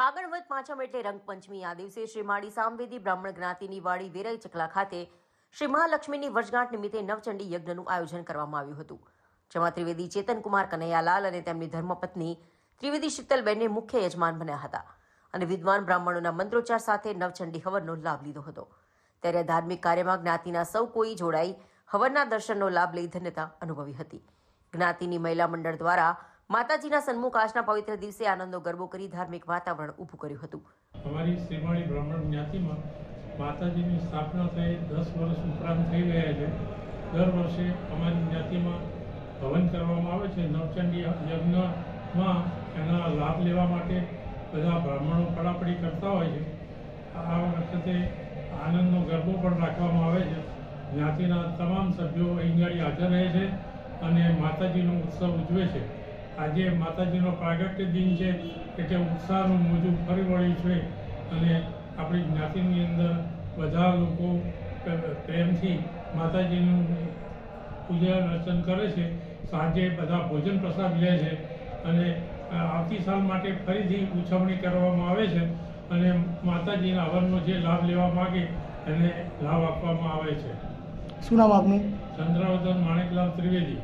ફાગણ વદ પાંચમ એટલે રંગપંચમી. આ દિવસે શ્રી માળી સામવેદી બ્રાહ્મણ જ્ઞાતિની વાડી વેરાઈ ચકલા ખાતે શ્રી મહાલક્ષ્મીની વર્ષગાંઠ નિમિત્તે નવચંડી યજ્ઞનું આયોજન કરવામાં આવ્યું હતું, જેમાં ત્રિવેદી ચેતનકુમાર કનૈયાલાલ અને તેમની ધર્મપત્ની ત્રિવેદી શીતલબેનને મુખ્ય યજમાન બન્યા હતા અને વિદ્વાન બ્રાહ્મણોના મંત્રોચ્ચાર સાથે નવચંડી હવનનો લાભ લીધો હતો. ત્યારે ધાર્મિક કાર્યમાં જ્ઞાતિના સૌ કોઈ જોડાઈ હવનના દર્શનનો લાભ લઈ ધન્યતા અનુભવી હતી. જ્ઞાતિની મહિલા મંડળ દ્વારા માતાજીના સન્મુખ આજના પવિત્ર દિવસે આનંદનો ગરબો કરી ધાર્મિક વાતાવરણ ઊભું કર્યું હતું. અમારી શ્રીમાળી બ્રાહ્મણ જ્ઞાતિમાં માતાજીની સ્થાપના થઈ 10 વર્ષ ઉપરાંત થઈ ગયા છે. દર વર્ષે અમારી જ્ઞાતિમાં હવન કરવામાં આવે છે. નવચંડી યજ્ઞમાં એના લાભ લેવા માટે બધા બ્રાહ્મણો પડાપડી કરતા હોય છે. આ વખતે આનંદનો ગરબો પણ રાખવામાં આવે છે. જ્ઞાતિના તમામ સભ્યો અહીં હાજર રહે છે અને માતાજીનો ઉત્સવ ઉજવે છે. આજે માતાજીનો પ્રાગટ્ય દિન છે એટલે ઉત્સાહનું મોજું ફરી વળ્યું છે અને આપણી જ્ઞાતિની અંદર બધા લોકો પ્રેમથી માતાજીનું પૂજન અર્ચન કરે છે. સાંજે બધા ભોજન પ્રસાદ લે છે અને આવતી સાલ માટે ફરીથી ઉજવણી કરવામાં આવે છે અને માતાજીના હવનનો જે લાભ લેવા માગે એને લાભ આપવામાં આવે છે. શું નામ આપનું? ચંદ્રાવર્ધન માણેકલાલ ત્રિવેદી.